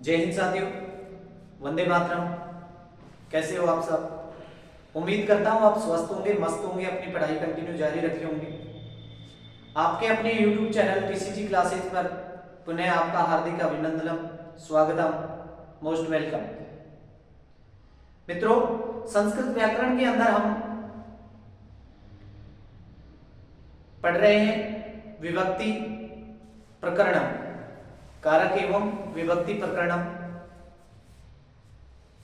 जय हिंद साथियों, वंदे मातरम। कैसे हो आप सब? उम्मीद करता हूँ आप स्वस्थ होंगे, मस्त होंगे, अपनी पढ़ाई कंटिन्यू जारी रखे होंगे। आपके अपने YouTube चैनल TCG क्लासेस पर पुनः आपका हार्दिक अभिनंदनम, स्वागतम, मोस्ट वेलकम। मित्रों, संस्कृत व्याकरण के अंदर हम पढ़ रहे हैं विभक्ति प्रकरणम, कारक एवं विभक्ति प्रकरणम।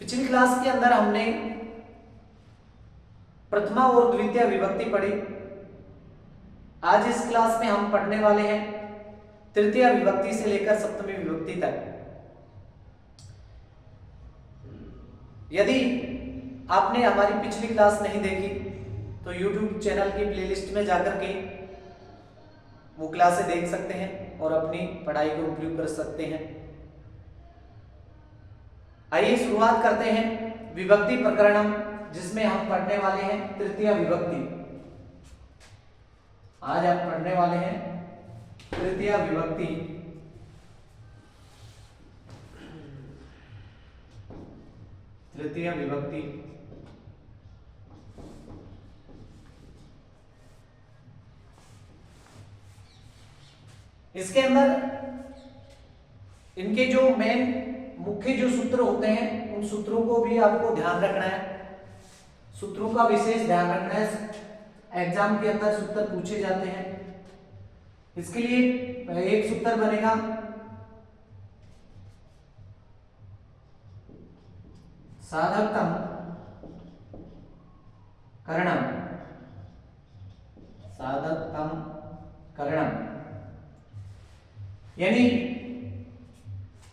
पिछली क्लास के अंदर हमने प्रथमा और द्वितीय विभक्ति पढ़ी। आज इस क्लास में हम पढ़ने वाले हैं तृतीय विभक्ति से लेकर सप्तमी विभक्ति तक। यदि आपने हमारी पिछली क्लास नहीं देखी तो YouTube चैनल की प्लेलिस्ट में जाकर के वो क्लासें देख सकते हैं और अपनी पढ़ाई को इंप्रूव कर सकते हैं। आइए शुरुआत करते हैं विभक्ति प्रकरणम, जिसमें हम पढ़ने वाले हैं तृतीय विभक्ति। आज हम पढ़ने वाले हैं तृतीय विभक्ति। तृतीय विभक्ति इसके अंदर इनके जो मेन मुख्य जो सूत्र होते हैं उन सूत्रों को भी आपको ध्यान रखना है। सूत्रों का विशेष ध्यान रखना है। एग्जाम के अंदर सूत्र पूछे जाते हैं। इसके लिए एक सूत्र बनेगा साधकतम करणम। साधकतम करणम यानी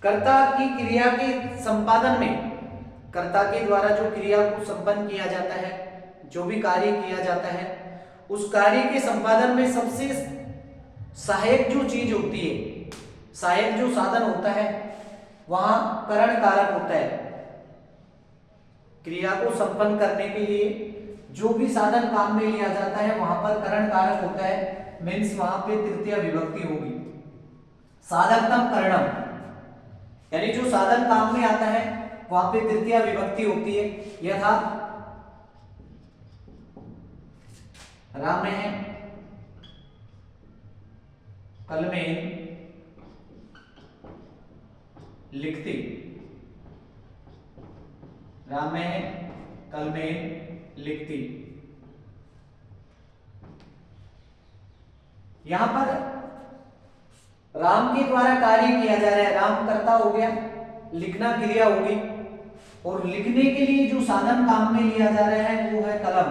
कर्ता की क्रिया के संपादन में, कर्ता के द्वारा जो क्रिया को संपन्न किया जाता है, जो भी कार्य किया जाता है, उस कार्य के संपादन में सबसे सहायक जो चीज होती है, सहायक जो साधन होता है, वहां करण कारक होता है। क्रिया को संपन्न करने के लिए जो भी साधन काम में लिया जाता है वहां पर करण कारक होता है। मीन्स वहां पे तृतीय विभक्ति होगी। साधकतम करणम यानी जो साधन काम में आता है वहां पे तृतीय विभक्ति होती है। यथा रामेण कलमेन लिखती। रामेण कलमेन लिखती। यहां पर राम के द्वारा कार्य किया जा रहा है। राम कर्ता हो गया, लिखना क्रिया होगी, और लिखने के लिए जो साधन काम में लिया जा रहा है वो है कलम।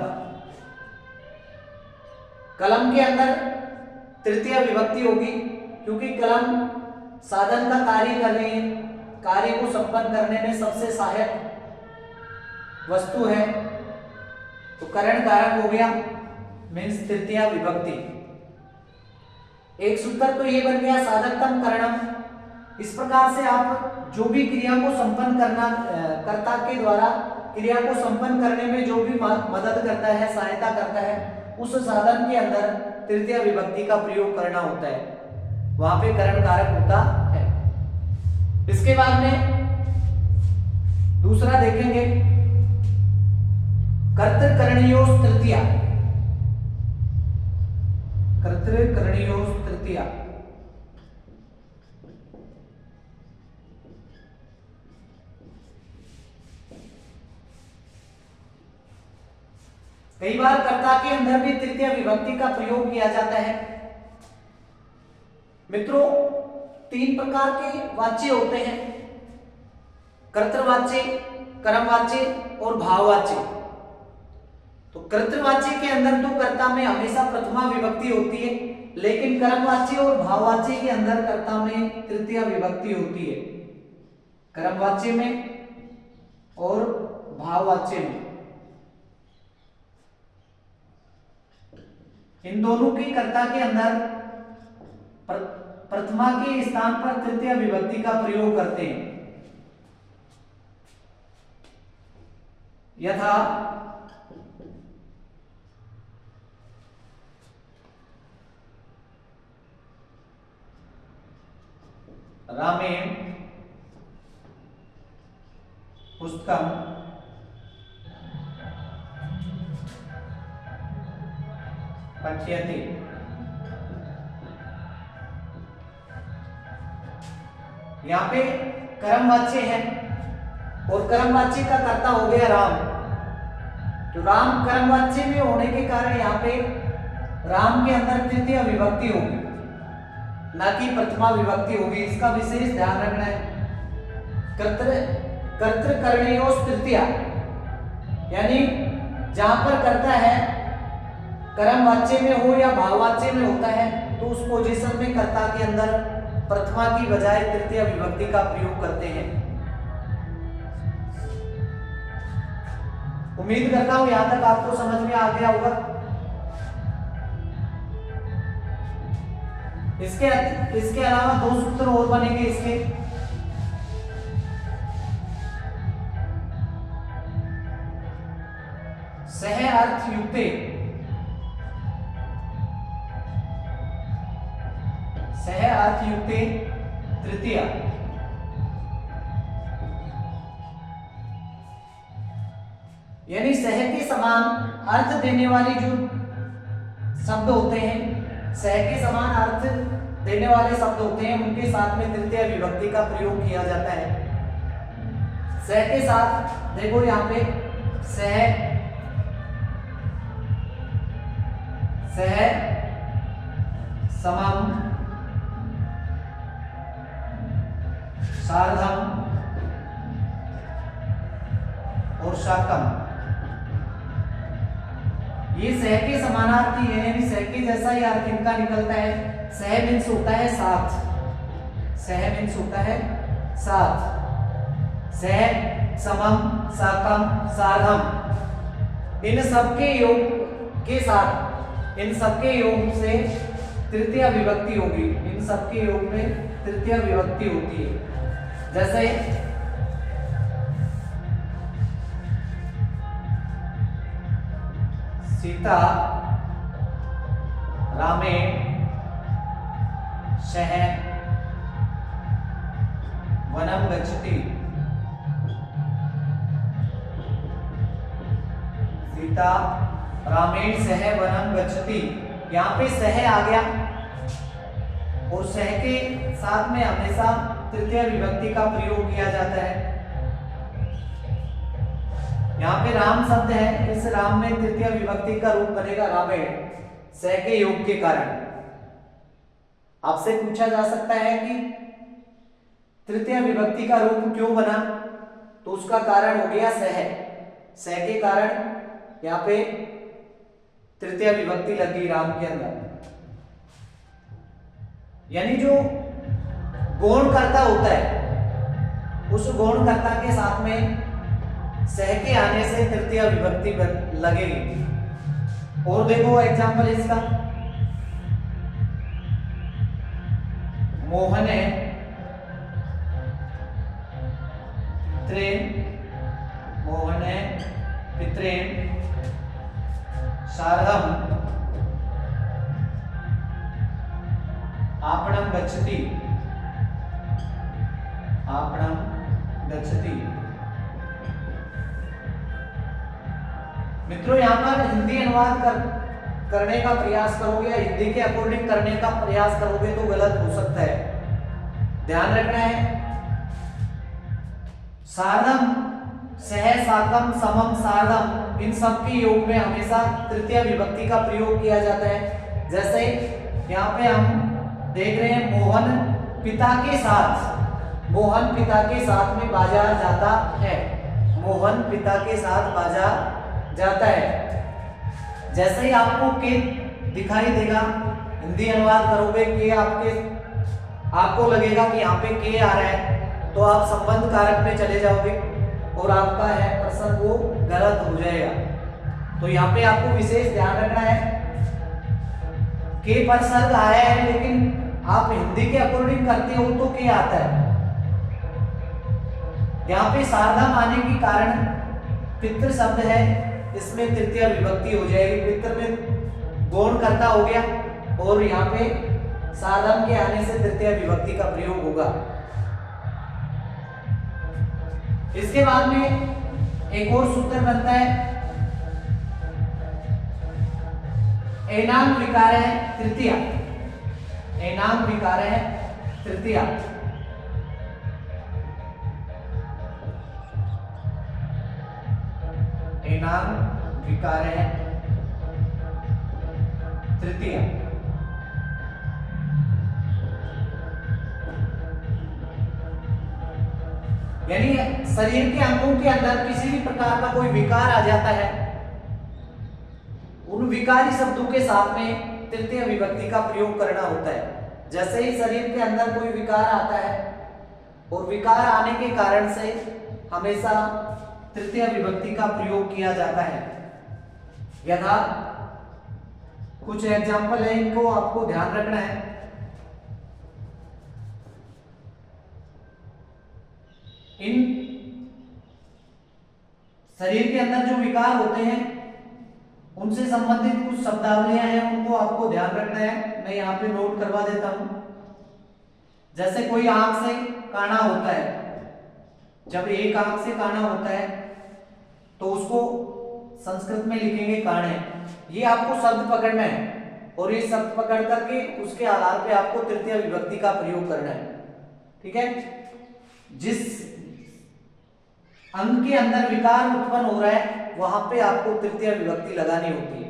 कलम के अंदर तृतीय विभक्ति होगी, क्योंकि कलम साधन का कार्य कर रही है। कार्य को संपन्न करने में सबसे सहायक वस्तु है, तो करण कारक हो गया, मीन्स तृतीय विभक्ति। एक सूत्र तो ये बन गया साधकतम करणम। इस प्रकार से आप जो भी क्रिया को संपन्न करना, कर्ता के द्वारा क्रिया को संपन्न करने में जो भी मदद करता है, सहायता करता है, उस साधन के अंदर तृतीय विभक्ति का प्रयोग करना होता है। वहां पे करण कारक होता है। इसके बाद में दूसरा देखेंगे कर्तृकरणीयोस् तृतीया। कर्तृकरणीयोस् तृतीया कई बार कर्ता के अंदर भी तृतीय विभक्ति का प्रयोग किया जाता है। मित्रों, तीन प्रकार के वाच्य होते हैं: कर्तृवाच्य, कर्मवाच्य और भाववाच्य। तो कर्तृवाच्य के अंदर तो कर्ता में हमेशा प्रथमा विभक्ति होती है, लेकिन कर्मवाच्य और भाववाच्य के अंदर कर्ता में तृतीय विभक्ति होती है। कर्मवाच्य में और भाववाच्य में, इन दोनों के कर्ता के अंदर प्रथमा के स्थान पर तृतीय विभक्ति का प्रयोग करते हैं। यथा रामेण पुस्तकम पठ्यते। यहाँ पे कर्मवाच्य है और कर्मवाच्य का कर्ता हो गया राम। तो राम कर्मवाच्य में होने के कारण यहाँ पे राम के अंदर तृतीय विभक्ति होगी, ना कि प्रथमा विभक्ति होगी। इसका विशेष ध्यान रखना है। कर्तृकरणीयोस् तृतीया, यानी जहां पर कर्ता है कर्मवाच्य में हो या भाववाच्य में होता है तो उस पोजीशन में कर्ता के अंदर प्रथमा की बजाय तृतीय विभक्ति का प्रयोग करते हैं। उम्मीद करता हूं यहां तक आपको समझ में आ गया होगा। इसके अलावा दो सूत्र और बनेंगे इसके। सह अर्थ युक्ते, सह अर्थ युक्ते तृतीया, यानी सह के समान अर्थ देने वाली जो शब्द होते हैं, सह के समान अर्थ देने वाले शब्द होते हैं, उनके साथ में तृतीय विभक्ति का प्रयोग किया जाता है। सह के साथ देखो यहाँ पे सह, सह, समम, सार्धम और शाकम, ये सह के समानार्थी है, यानी सह के जैसा ही अर्थ इनका निकलता है। सह मीन्स होता है साथ, सह मीन्स होता है साथ, सह, समम, साकम, सार्धम, इन सबके योग के साथ, इन सबके योग से तृतीय विभक्ति होगी। इन सबके योग में तृतीय विभक्ति होती है। जैसे सीता रामेण सह वनम गच्छति, सीता रामेण सह वनम गच्छति। यहाँ पे सह आ गया और सह के साथ में हमेशा तृतीय विभक्ति का प्रयोग किया जाता है। यहाँ पे राम शब्द है, इस राम में तृतीय विभक्ति का रूप बनेगा रामेण, सह के योग के कारण। आपसे पूछा जा सकता है कि तृतीय विभक्ति का रूप क्यों बना, तो उसका कारण हो गया सह, सह के कारण यहाँ पे तृतीय विभक्ति लगी राम के अंदर। यानी जो गौणकर्ता होता है, उस गौणकर्ता के साथ में सह के आने से तृतीय विभक्ति लगेगी। और देखो एग्जांपल इसका, मोहने पित्रेण, मोहने पित्रेण सार्धम आपणम गच्छति, आपणम गच्छति। मित्रों यहाँ पर हिंदी अनुवाद करने का प्रयास करोगे या हिंदी के अकॉर्डिंग करने का प्रयास करोगे तो गलत हो सकता है। ध्यान रखना है, सार्धम, सह, साकम, समम, सार्धम, इन सब के योग में हमेशा तृतीय विभक्ति का प्रयोग किया जाता है। जैसे यहाँ पे हम देख रहे हैं मोहन पिता के साथ, मोहन पिता के साथ में बाजार जाता है, मोहन पिता के साथ बाजार जाता है। जैसे ही आपको के दिखाई देगा, हिंदी अनुवाद करोगे के आपको लगेगा कि यहाँ पे के आ रहा है, तो आप संबंध कारक में चले जाओगे और आपका है प्रश्न वो गलत हो जाएगा। तो यहाँ पे आपको विशेष ध्यान रखना है, के पर सर्ग आया है लेकिन आप हिंदी के अकॉर्डिंग करते हो तो के आता है। यहाँ पे सार्धम आने के कारण पितृ शब्द है, इसमें तृतीय विभक्ति हो जाएगी। पितृ में गौणकर्ता हो गया और यहाँ पे सार्धम के आने से तृतीय विभक्ति का प्रयोग होगा। इसके बाद में एक और सूत्र बनता है, एनाम विकार है तृतीया, एनाम विकार है तृतीया। एनाम विकार है तृतीया। यानी शरीर के अंगों के अंदर किसी भी प्रकार का कोई विकार आ जाता है, उन विकारी शब्दों के साथ में तृतीय विभक्ति का प्रयोग करना होता है। जैसे ही शरीर के अंदर कोई विकार आता है और विकार आने के कारण से हमेशा तृतीय विभक्ति का प्रयोग किया जाता है। यथा कुछ एग्जाम्पल है, इनको आपको ध्यान रखना है। इन शरीर के अंदर जो विकार होते हैं उनसे संबंधित कुछ शब्दावलियां हैं, उनको आपको ध्यान रखना है। मैं यहाँ पे नोट करवा देता हूं। जैसे कोई आंख से काना होता है, जब एक आंख से काना होता है तो उसको संस्कृत में लिखेंगे काणे। ये आपको शब्द पकड़ना है और ये शब्द पकड़ करके उसके आधार पे आपको तृतीय विभक्ति का प्रयोग करना है। ठीक है, जिस अंग के अंदर विकार उत्पन्न हो रहा है वहां पे आपको तृतीय विभक्ति लगानी होती है।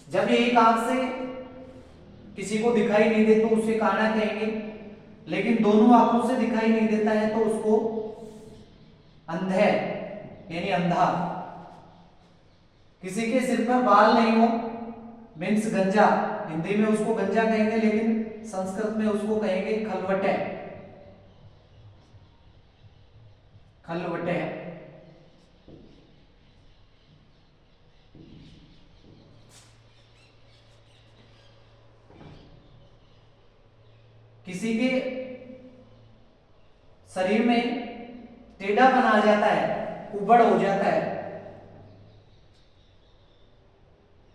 जब ये एक आंख से किसी को दिखाई नहीं दे तो उसे काना कहेंगे, लेकिन दोनों आंखों से दिखाई नहीं देता है तो उसको अंधे यानी अंधा। किसी के सिर पर बाल नहीं हो मीन्स गंजा, हिंदी में उसको गंजा कहेंगे, लेकिन संस्कृत में उसको कहेंगे खलवटे, खलवटे। किसी के शरीर में टेढ़ापन आ जाता है, उबड़ हो जाता है,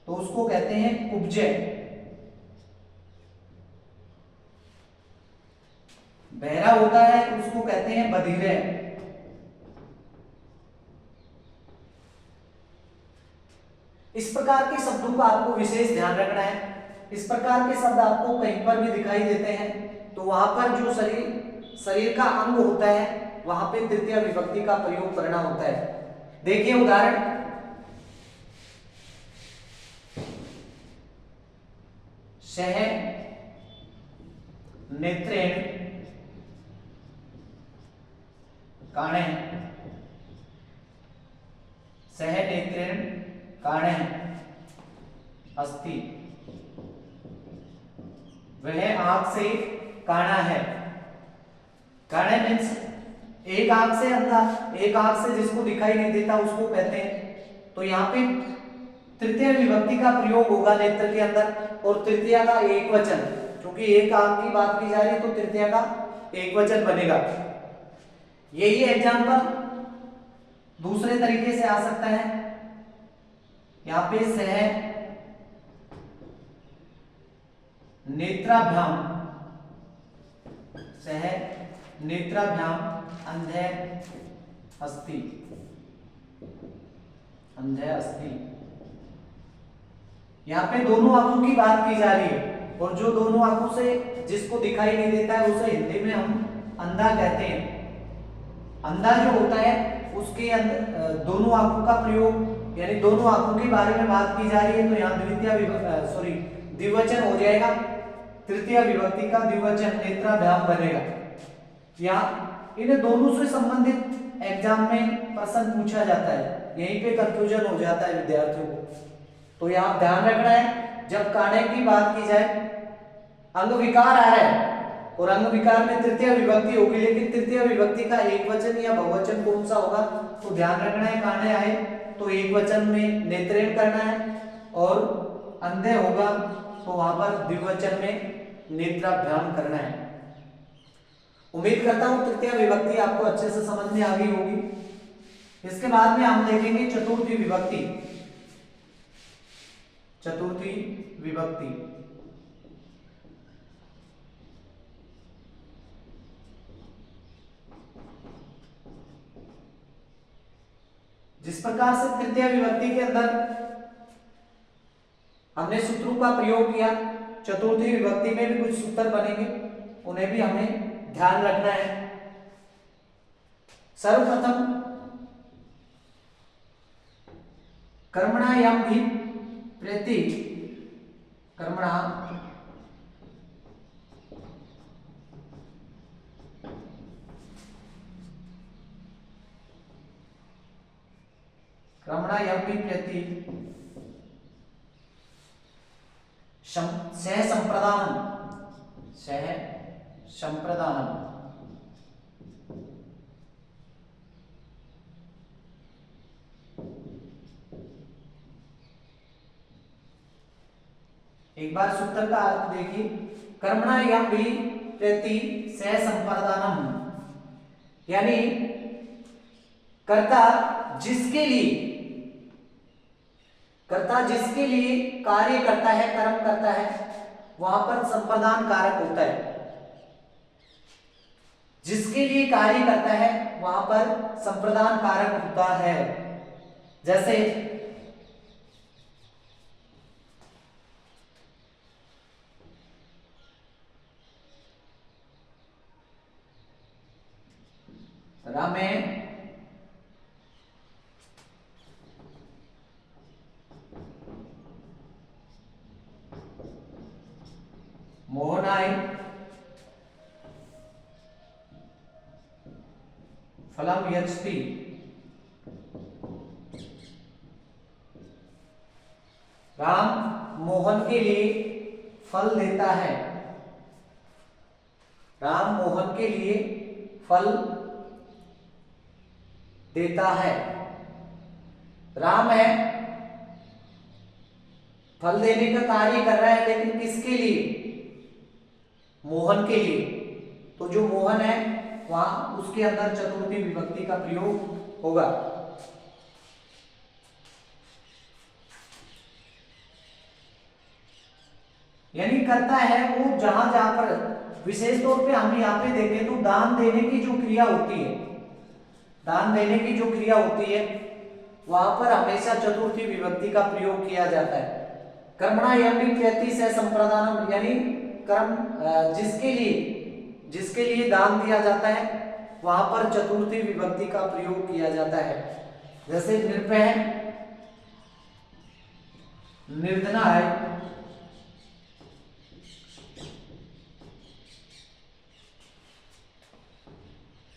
तो उसको कहते हैं कुब्जे। बहरा होता है उसको कहते हैं बधिरे। इस प्रकार के शब्दों का आपको विशेष ध्यान रखना है। इस प्रकार के शब्द आपको कहीं पर भी दिखाई देते हैं तो वहां पर जो शरीर का अंग होता है वहां पे तृतीय विभक्ति का प्रयोग करना होता है। देखिए उदाहरण, सह नेत्रेण काणे, सह नेत्रेण काणे अस्ति। वह आंख से काना है। काणे मीन्स एक आंख से अंधा, एक आंख से जिसको दिखाई नहीं देता उसको कहते हैं। तो यहाँ पे तृतीय विभक्ति का प्रयोग होगा नेत्र के अंदर, और तृतीया का एक वचन, क्योंकि एक आंख की बात की जा रही है तो तृतीया का एक वचन बनेगा। यही एग्जाम्पल दूसरे तरीके से आ सकता है। यहाँ पे सह नेत्राभ्याम, सह नेत्राभ्याम अंधे अस्ति, अंधे अस्ति। यहाँ पे दोनों आंखों की बात की जा रही है, और जो दोनों आंखों से जिसको दिखाई नहीं देता है उसे हिंदी में हम अंधा कहते हैं। अंधा जो होता है उसके अंदर दोनों आंखों का प्रयोग, यानी दोनों आंखों के बारे में बात की जा रही है, तो यहाँ द्विवचन हो जाएगा। तृतीय विभक्ति का द्विवचन नेत्राभ्याम बनेगा। यहाँ इन दोनों से संबंधित एग्जाम में प्रश्न पूछा जाता है, यहीं पे कंफ्यूजन हो जाता है विद्यार्थियों को। तो यहाँ ध्यान रखना है, जब काने की बात की जाए, अंग विकार आ रहा है और अंग विकार में तृतीय विभक्ति होगी, लेकिन तृतीय विभक्ति का एक वचन या बहुवचन कौन सा होगा, तो ध्यान रखना है। काने आए तो एक वचन में नेत्रेण करना है, और अंधे होगा तो वहां पर द्विवचन में नेत्राभ्याम करना है। उम्मीद करता हूं तृतीय विभक्ति आपको अच्छे से समझ में आ गई होगी। इसके बाद में हम देखेंगे चतुर्थी विभक्ति। चतुर्थी विभक्ति जिस प्रकार से तृतीय विभक्ति के अंदर हमने सूत्रों का प्रयोग किया, चतुर्थी विभक्ति में भी कुछ सूत्र बनेंगे, उन्हें भी हमें ध्यान रखना है। सर्वप्रथम कर्मणायाम भी प्रति, कर्मणा कर्मणायाम भी प्रति सह संप्रदानम, सह संप्रदानम, एक बार सूत्र का अर्थ देखिए। कर्मणायाम भी प्रति सह संप्रदानम, यानी कर्ता जिसके लिए कार्य करता है, कर्म करता है, वहां पर संप्रदान कारक होता है। जिसके लिए कार्य करता है वहां पर संप्रदान कारक होता है। जैसे रामे मोहनाय फलम यच्छति, राम मोहन के लिए फल देता है, राम मोहन के लिए फल देता है। राम है, फल देने का कार्य कर रहा है, लेकिन किसके लिए? मोहन के लिए। तो जो मोहन है वहां उसके अंदर चतुर्थी विभक्ति का प्रयोग होगा। यानी करता है वो जहां जहां पर, विशेष तौर पे हम यहाँ पे देखें तो दान देने की जो क्रिया होती है, दान देने की जो क्रिया होती है वहां पर हमेशा चतुर्थी विभक्ति का प्रयोग किया जाता है। कर्मणायाम भी प्रति सह संप्रदानम, यानी कर्म जिसके लिए दान दिया जाता है वहां पर चतुर्थी विभक्ति का प्रयोग किया जाता है। जैसे निर्भय, निर्धनाय,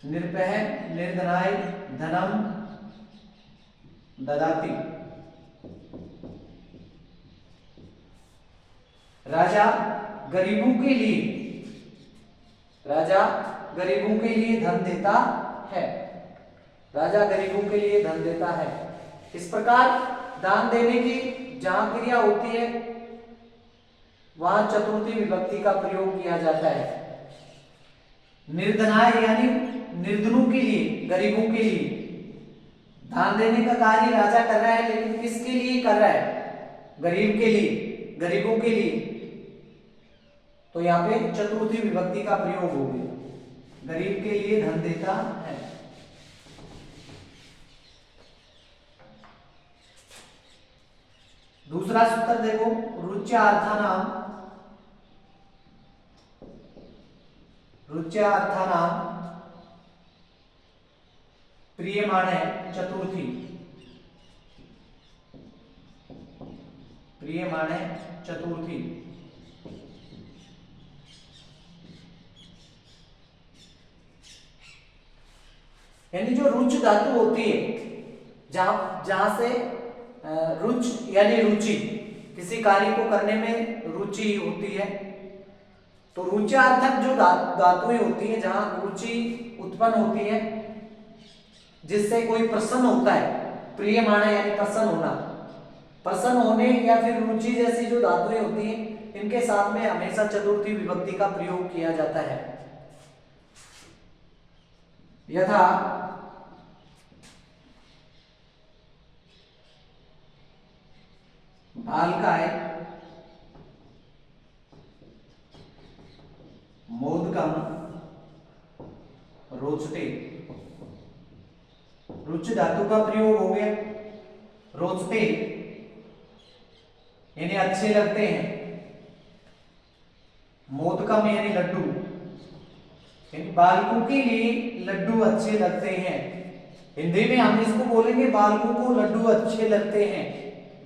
निर्भय निर्धनाय धनम ददाति, राजा गरीबों के लिए, राजा गरीबों के लिए धन देता है, राजा गरीबों के लिए धन देता है। इस प्रकार दान देने की जहां क्रिया होती है वहां चतुर्थी विभक्ति का प्रयोग किया जाता है। निर्धनाय यानी निर्धनों के लिए, गरीबों के लिए दान देने का कार्य राजा कर रहा है, लेकिन किसके लिए कर रहा है? गरीब के लिए, गरीबों के लिए। तो यहाँ पे चतुर्थी विभक्ति का प्रयोग हो गया, गरीब के लिए धन देता है। दूसरा सूत्र देखो, रुच्यार्थानाम, रुच्यार्थानाम प्रियमाणे चतुर्थी, प्रियमाणे चतुर्थी। यानी जो रुच धातु होती है, जहां से रुच यानी रुचि, किसी कार्य को करने में रुचि होती है, तो रुच्यार्थक जो धातुएं होती है जहां रुचि उत्पन्न होती है, जिससे कोई प्रसन्न होता है, प्रियमाण यानी प्रसन्न होना, प्रसन्न होने या फिर रुचि जैसी जो धातुएं होती हैं इनके साथ में हमेशा चतुर्थी विभक्ति का प्रयोग किया जाता है। यथा बालकाय मोदकम रोचते, रुच धातु का प्रयोग हो गया। रोचते यानी अच्छे लगते हैं। मोदकम यानी लड्डू, यानी बालकों के लिए लड्डू अच्छे लगते हैं। हिंदी में हम इसको बोलेंगे बालकों को लड्डू अच्छे लगते हैं।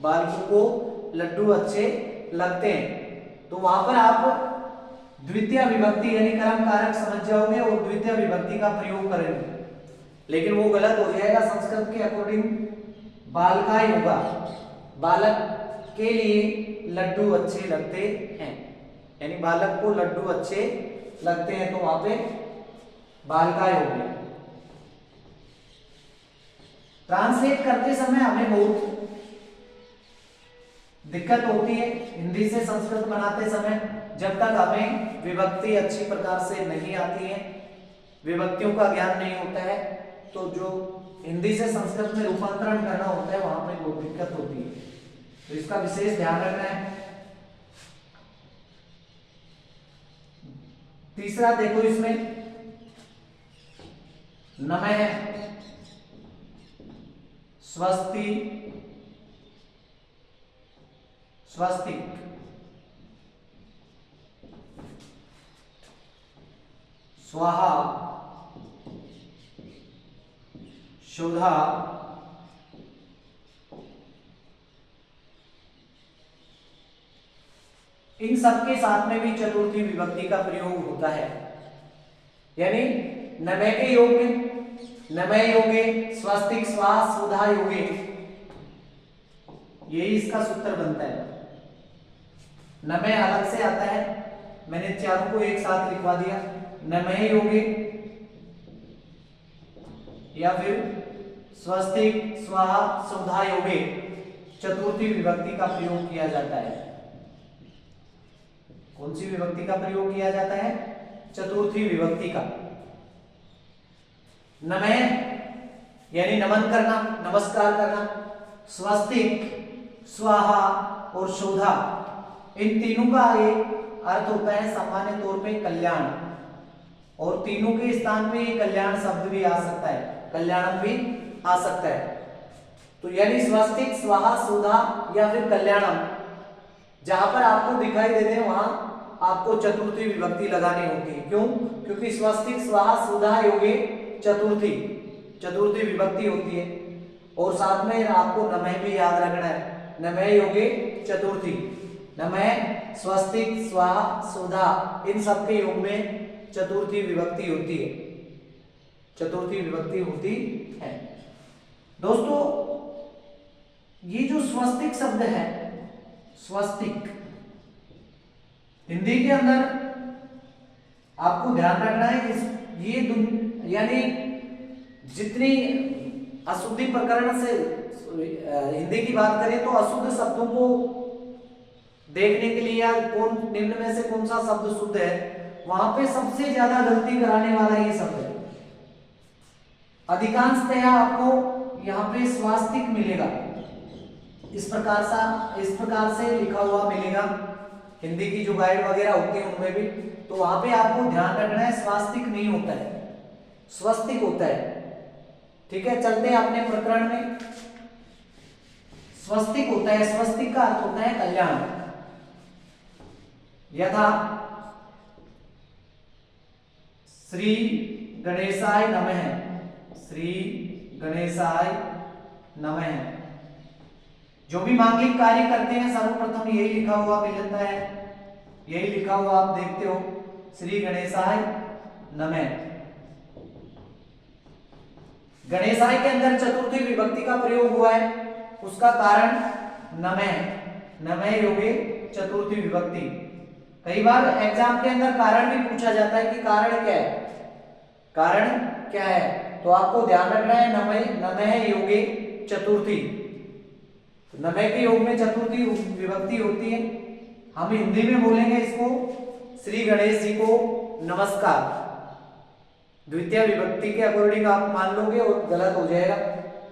बालकों को लड्डू अच्छे लगते हैं। तो वहां पर आप द्वितीय विभक्ति यानी कर्म कारक समझ जाओगे और द्वितीय विभक्ति का प्रयोग करेंगे, लेकिन वो गलत हो जाएगा। संस्कृत के अकॉर्डिंग बालकाय होगा। बालक के लिए लड्डू अच्छे लगते हैं, यानी बालक को लड्डू अच्छे लगते हैं, तो वहां पे बालकाय हो गया। ट्रांसलेट करते समय हमें बहुत दिक्कत होती है हिंदी से संस्कृत बनाते समय, जब तक हमें विभक्ति अच्छी प्रकार से नहीं आती है, विभक्तियों का ज्ञान नहीं होता है, तो जो हिंदी से संस्कृत में रूपांतरण करना होता है वहां पे बहुत दिक्कत होती है। तो इसका विशेष ध्यान रखना है। तीसरा देखो इसमें नमः, स्वस्ति, स्वस्तिक, स्वाहा, शोधा, इन सबके साथ में भी चतुर्थी विभक्ति का प्रयोग होता है। यानी नमः के योग में नमः योगे, स्वस्तिक, स्वाहा, सुधा योगे, यही इसका सूत्र बनता है। नमः अलग से आता है, मैंने चारों को एक साथ लिखवा दिया। नमः योगे या फिर स्वस्तिक, स्वाहा, सुधा योगे चतुर्थी विभक्ति का प्रयोग किया जाता है। कौन सी विभक्ति का प्रयोग किया जाता है? चतुर्थी विभक्ति का। नमः यानी नमन करना, नमस्कार करना। स्वस्तिक, स्वाहा और शोधा, इन तीनों का एक अर्थ होता है सामान्य तौर पे कल्याण, और तीनों के स्थान पे ये कल्याण शब्द भी आ सकता है, कल्याणम भी आ सकता है। तो यानी स्वस्तिक, स्वाहा, सुधा या फिर कल्याणम, जहां पर आपको दिखाई देते हैं वहां आपको चतुर्थी विभक्ति लगानी होती है। क्यों? क्योंकि स्वस्तिक, स्वाहा, सुधा योगे चतुर्थी विभक्ति होती है। और साथ में आपको नमः भी याद रखना है। नमः योगे चतुर्थी, नमः, स्वस्तिक, स्वाहा, सुधा, इन सबके योग में चतुर्थी विभक्ति होती है, चतुर्थी विभक्ति होती है। दोस्तों ये जो स्वस्तिक शब्द है, स्वस्तिक हिंदी के अंदर आपको ध्यान रखना है इस ये यानी जितनी अशुद्धि प्रकरण से हिंदी की बात करें तो अशुद्ध शब्दों को देखने के लिए या कौन निम्न में से कौन सा शब्द शुद्ध है, वहां पे सबसे ज्यादा गलती कराने वाला ये शब्द है। अधिकांशतया आपको यहाँ पे स्वास्तिक मिलेगा, इस प्रकार से लिखा हुआ मिलेगा। हिंदी की जो गाइड वगैरह होती है उनमें भी, तो वहां पे आपको ध्यान रखना है स्वास्तिक नहीं होता है, स्वस्तिक होता है। ठीक है, चलते हैं अपने प्रकरण में। स्वस्तिक होता है, स्वस्तिक का अर्थ होता है कल्याण। यथा श्री गणेशाय नमः, श्री गणेशाय नमः। जो भी मांगलिक कार्य करते हैं सर्वप्रथम यही लिखा हुआ मिलता है, यही लिखा हुआ आप देखते हो, श्री गणेशाय नमः। गणेशाय के अंदर चतुर्थी विभक्ति का प्रयोग हुआ है, उसका कारण नमः, नमः योगे चतुर्थी विभक्ति। कई बार एग्जाम के अंदर कारण भी पूछा जाता है कि कारण क्या है, कारण क्या है, तो आपको ध्यान रखना है नमः योगे चतुर्थी। नमः के योग में चतुर्थी विभक्ति होती है। हम हिंदी में बोलेंगे इसको श्री गणेश जी को नमस्कार। द्वितीय विभक्ति के अकॉर्डिंग आप मान लोगे और गलत हो जाएगा,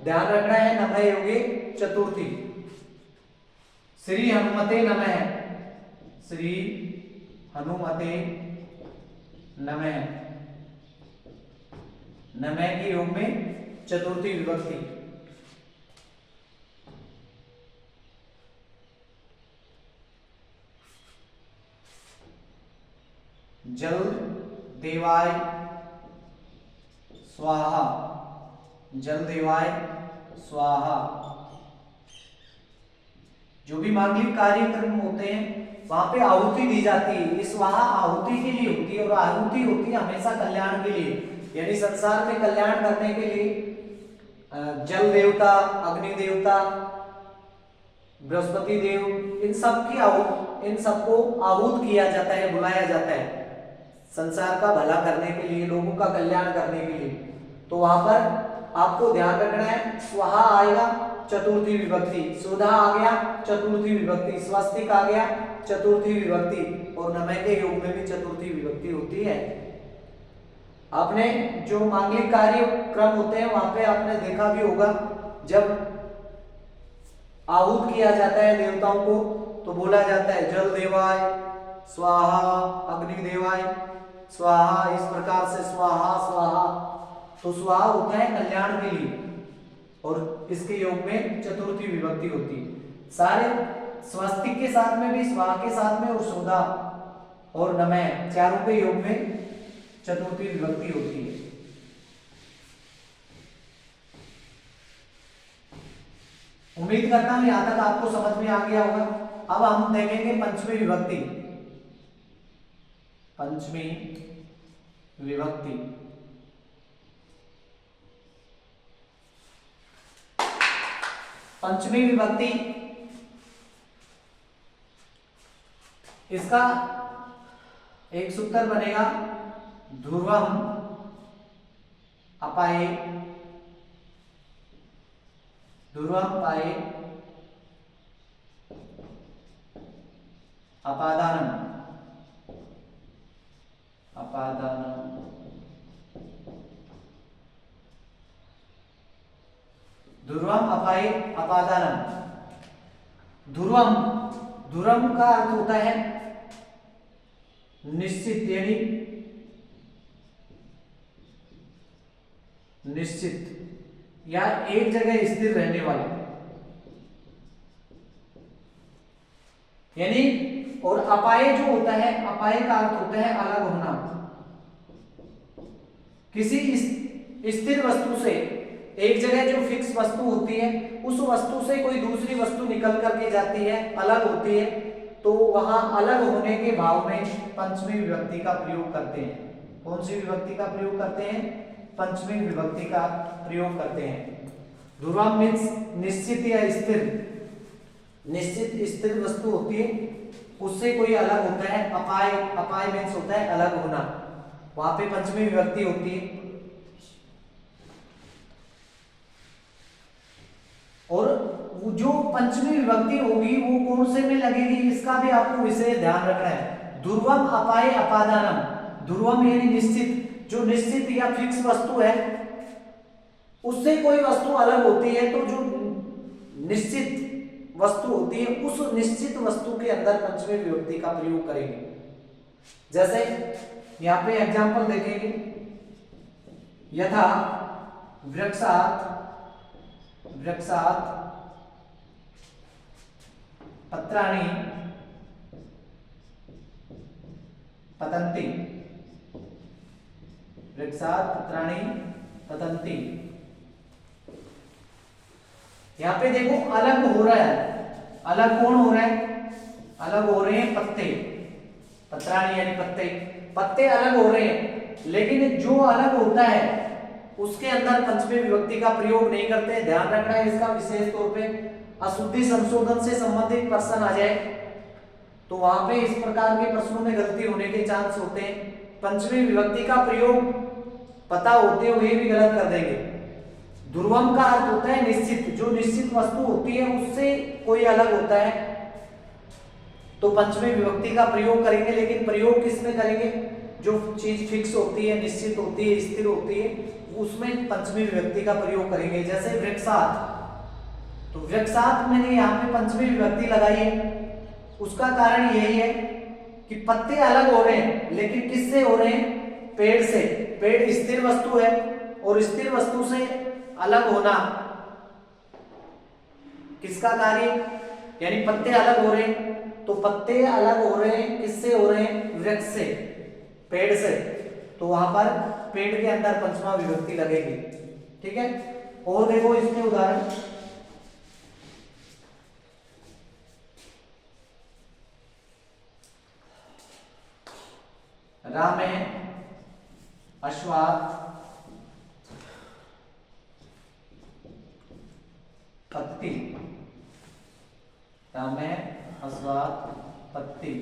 ध्यान रखना है। नमः योगे चतुर्थी। श्री हनुमते नमः, श्री हनुमते नमः, नमः के योग में चतुर्थी विभक्ति। जल देवाय स्वाहा, जल देवाय स्वाहा। जो भी मांगलिक कार्यक्रम होते हैं वहां पे आहुति दी जाती है। ये स्वाहा आहुति के लिए होती है और आहुति होती है हमेशा कल्याण के लिए, यानी संसार में कल्याण करने के लिए जल देवता, अग्नि देवता, बृहस्पति देव, इन सबको आहूत किया जाता है, बुलाया जाता है संसार का भला करने के लिए, लोगों का कल्याण करने के लिए। तो वहां पर आपको ध्यान रखना है, स्वाहा आएगा चतुर्थी विभक्ति, सुधा आ गया चतुर्थी विभक्ति, स्वस्तिक आ गया चतुर्थी विभक्ति, और नमः के योग में भी चतुर्थी विभक्ति होती है। आपने जो मांगलिक कार्यक्रम होते हैं वहां पे आपने देखा भी होगा, जब आहूत किया जाता है देवताओं को तो बोला जाता है जल देवाय स्वाहा, अग्नि देवाय स्वाहा, इस प्रकार से स्वाहा स्वाहा। तो स्वाहा होता है कल्याण के लिए और इसके योग में चतुर्थी विभक्ति होती है। सारे स्वस्तिक के साथ में भी, स्वाहा के साथ में, और सुधा और नमः चारों के योग में चतुर्थी विभक्ति होती है। उम्मीद करता हूं यहां तक आपको समझ में आ गया होगा। अब हम देखेंगे पंचमी विभक्ति। पंचमी विभक्ति, पंचमी विभक्ति इसका एक सूत्र बनेगा ध्रुवम अपाये, ध्रुवम पाये अपादानम, अपादानम। ध्रुवम अपाये अपादानम। ध्रुवम, ध्रुवम का अर्थ होता है निश्चित, यानी निश्चित या एक जगह स्थिर रहने वाला, यानी, और अपाय जो होता है, अपाय का अर्थ होता है अलग होना। किसी स्थिर वस्तु से, एक जगह जो फिक्स वस्तु होती है उस वस्तु से कोई दूसरी वस्तु निकल करके जाती है, अलग होती है, तो वहां अलग होने के भाव में पंचमी विभक्ति का प्रयोग करते हैं। कौन सी विभक्ति का प्रयोग करते हैं? पंचमी विभक्ति का प्रयोग करते हैं। ध्रुवम मीन्स निश्चित या स्थिर, निश्चित स्थिर वस्तु होती है उससे कोई अलग होता है। अपाय, अपाय मीन्स होता है अलग होना, वहां पे पंचमी विभक्ति होती है। और जो पंचमी विभक्ति होगी वो कौन से में लगेगी इसका भी आपको विशेष ध्यान रखना है। ध्रुवम अपाय अपादानम, ध्रुवम यानी निश्चित, जो निश्चित या फिक्स वस्तु है उससे कोई वस्तु अलग होती है, तो जो निश्चित वस्तु होती है उस निश्चित वस्तु के अंदर पंचमी विभक्ति का प्रयोग करेंगे। जैसे यहां पे एग्जांपल देखेंगे, यथा वृक्षात्, वृक्षात् पत्राणि पतन्ति, वृक्षात् पत्राणि पतन्ति। यहां पे देखो अलग हो रहा है, अलग कौन हो रहा है? अलग हो रहे हैं पत्ते, पत्राणि यानी पत्ते, पत्ते अलग हो रहे हैं, लेकिन जो अलग होता है उसके अंदर पंचमी विभक्ति का प्रयोग नहीं करते। ध्यान रखना है इसका विशेष तौर पे। अशुद्धि संशोधन से संबंधित प्रश्न आ जाए तो वहां पे इस प्रकार के प्रश्नों में गलती होने के चांस होते हैं। पंचमी विभक्ति का प्रयोग पता होते हुए भी गलत कर देंगे। ध्रुवम का अर्थ होता है निश्चित, जो निश्चित वस्तु होती है उससे कोई अलग होता है, तो पंचमी विभक्ति का प्रयोग करेंगे। लेकिन प्रयोग किसमें करेंगे? जो चीज फिक्स होती है, निश्चित होती है, स्थिर होती है, उसमें पंचमी विभक्ति का प्रयोग करेंगे। जैसे वृक्षात्, तो वृक्षात् मैंने यहाँ पे पंचमी विभक्ति लगाई है, उसका कारण यही है कि पत्ते अलग हो रहे हैं, लेकिन किससे हो रहे हैं? पेड़ से। पेड़ स्थिर वस्तु है और स्थिर वस्तु से अलग होना किसका कार्य, यानी पत्ते अलग हो रहे हैं, तो पत्ते अलग हो रहे हैं किससे हो रहे हैं, वृक्ष से, पेड़ से, तो वहां पर पेड़ के अंदर पंचमा विभक्ति लगेगी। ठीक है, और देखो इसके उदाहरण, राम है अश्वात पत्ती, राम है अश्वात पत्ती।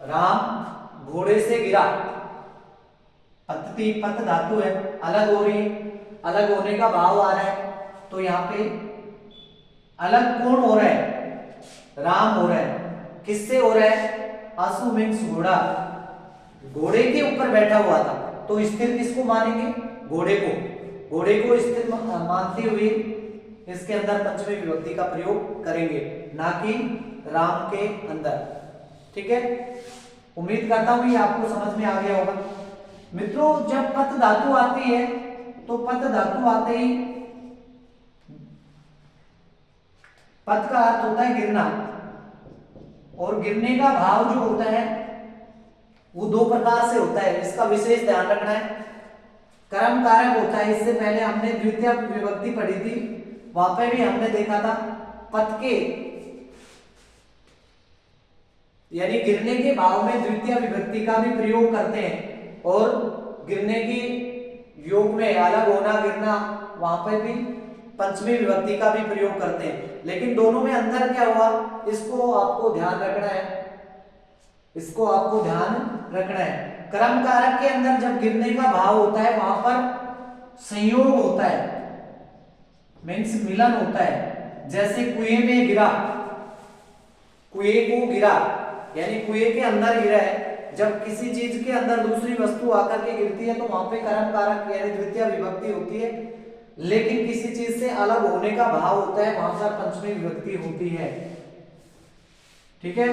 राम घोड़े से गिरा, पत्ती पत धातु है, अलग हो रही, अलग होने का भाव आ रहा है, तो यहाँ पे अलग कौन हो रहा है, राम हो रहा है, किससे हो रहा है, आंसू मीन्स घोड़ा, घोड़े के ऊपर बैठा हुआ था, तो स्थिर किसको मानेंगे, घोड़े को, घोड़े को स्थिर मानते हुए इसके अंदर पंचमी विभक्ति का प्रयोग करेंगे, ना कि राम के अंदर। ठीक है, उम्मीद करता हूं ये आपको समझ में आ गया होगा। मित्रों, जब पत धातु आती है तो पत धातु आते ही पत का अर्थ होता है गिरना, और गिरने का भाव जो होता है वो दो प्रकार से होता है, इसका विशेष ध्यान रखना है। कर्म कारक होता है, इससे पहले हमने द्वितीय विभक्ति पढ़ी थी, वहां पे भी हमने देखा था पत के यानी गिरने के भाव में द्वितीय विभक्ति का भी प्रयोग करते हैं, और गिरने की योग में अलग होना गिरना वहां पर भी पंचमी विभक्ति का भी प्रयोग करते हैं, लेकिन दोनों में अंतर क्या हुआ, इसको आपको ध्यान रखना है, इसको आपको ध्यान रखना है। कर्म कारक के अंदर जब गिरने का भाव होता है वहां पर संयोग होता है, मीन्स मिलन होता है, जैसे कुएं में गिरा, कुएं को गिरा यानी कुएं के अंदर गिरा है, जब किसी चीज के अंदर दूसरी वस्तु आकर के गिरती है तो वहां पे कर्म कारक यानी द्वितीय विभक्ति होती है, लेकिन किसी चीज से अलग होने का भाव होता है, वहां पर पंचमी विभक्ति होती है। ठीक है,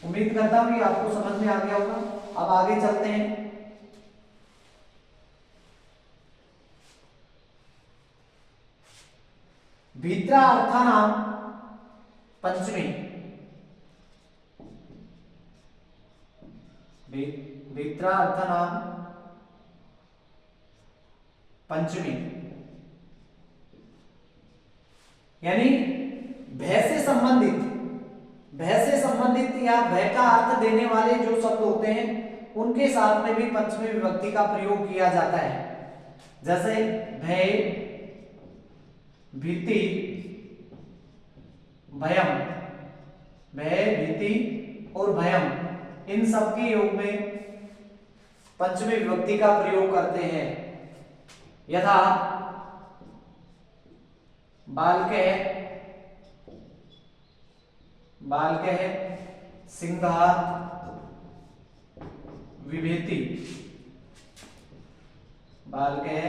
उम्मीद करता हूं कि आपको समझ में आ गया होगा। अब आगे चलते हैं। भीतरा अर्थानाम पंचमी, भीतरा अर्थानाम पंचमी यानी भय से संबंधित, भय से संबंधित या भय का अर्थ देने वाले जो शब्द होते हैं उनके साथ में भी पंचमी विभक्ति का प्रयोग किया जाता है, जैसे भय, भीति, भयम, भय, भीति और भयम, इन सब के योग में पंचमी विभक्ति का प्रयोग करते हैं। यथा बालकः, बालकः, सिंहात, विभेति, बालकः,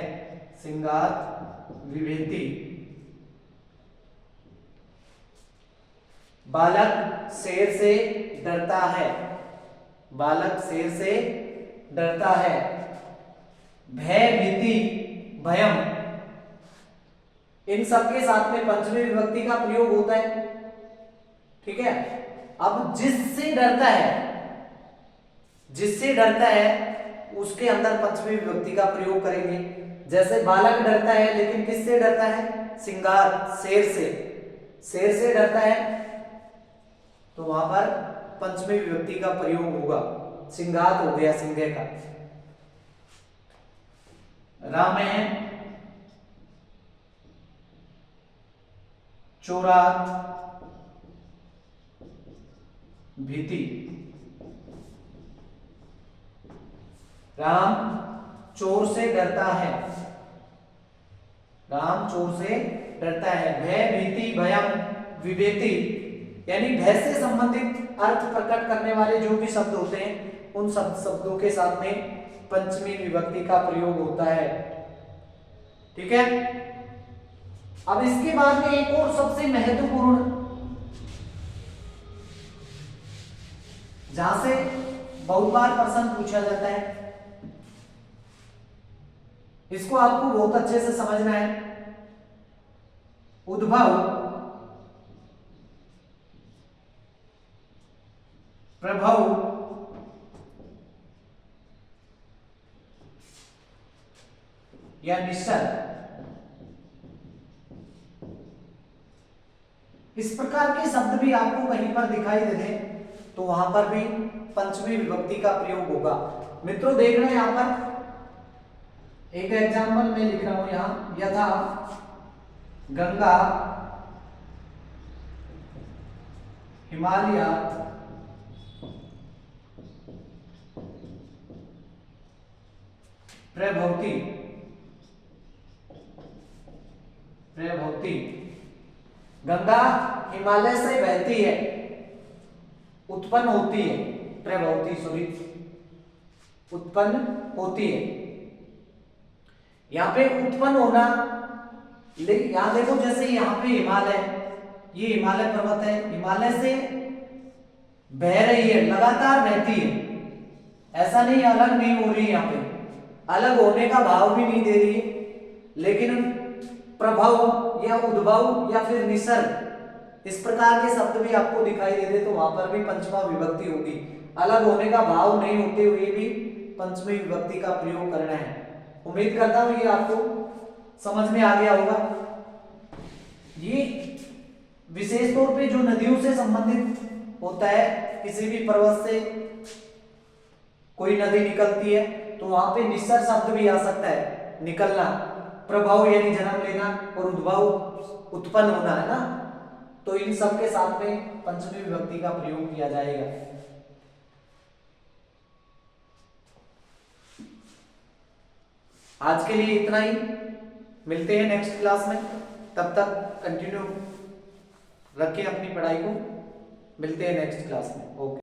सिंहात, विभेति। बालक शेर से डरता है, बालक शेर से डरता है। भय, भीति, भयम, इन सबके साथ में पंचमी विभक्ति का प्रयोग होता है। ठीक है, अब जिससे डरता है, जिससे डरता है उसके अंदर पंचमी विभक्ति का प्रयोग करेंगे, जैसे बालक डरता है, लेकिन किससे डरता है, सिंगार, शेर से, शेर से डरता है, तो वहां पर पंचमी विभक्ति का प्रयोग होगा, सिंगात हो गया, सिंह का। रामेण, चोरात, भीति, राम चोर से डरता है, राम चोर से डरता है। भय, भीति, भयम, विभेति यानी भय से संबंधित अर्थ प्रकट करने वाले जो भी शब्द होते हैं उन शब्दों के साथ में पंचमी विभक्ति का प्रयोग होता है। ठीक है, अब इसके बाद में एक और सबसे महत्वपूर्ण, जहां से बहुत बार प्रश्न पूछा जाता है, इसको आपको बहुत अच्छे से समझना है। उद्भव, प्रभव, या निसर्ग, इस प्रकार के शब्द भी आपको कहीं पर दिखाई दे दें तो वहां पर भी पंचमी विभक्ति का प्रयोग होगा। मित्रों देख रहे हैं यहां पर एक एग्जाम्पल मैं लिख रहा हूं यहां, यथा गंगा, हिमालय, प्रभवती, प्रभवती। गंगा हिमालय से बहती है, उत्पन्न होती है, प्रभवती सॉरी, उत्पन्न होती है। यहां पे उत्पन्न होना, यहां देखो जैसे यहां पे हिमालय, ये हिमालय पर्वत है, हिमालय से बह रही है, लगातार बहती है, ऐसा नहीं अलग नहीं हो रही, यहां पे अलग होने का भाव भी नहीं दे रही है। लेकिन प्रभव या उद्भव या फिर निसर्ग, इस प्रकार के शब्द भी आपको दिखाई दे दे तो वहां पर भी पंचमा विभक्ति होगी। अलग होने का भाव नहीं होते हुए भी पंचमी विभक्ति का प्रयोग करना है। उम्मीद करता हूं ये आपको समझ में आ गया होगा। ये विशेष तौर पे जो नदियों से संबंधित होता है, किसी भी पर्वत से कोई नदी निकलती है तो वहां पे निसर्ग शब्द भी आ सकता है, निकलना। प्रभाव यानी जन्म लेना और उद्भव उत्पन्न होना है ना, तो इन सब के साथ में पंचमी विभक्ति का प्रयोग किया जाएगा। आज के लिए इतना ही, मिलते हैं नेक्स्ट क्लास में, तब तक कंटिन्यू रखें अपनी पढ़ाई को। मिलते हैं नेक्स्ट क्लास में। ओके।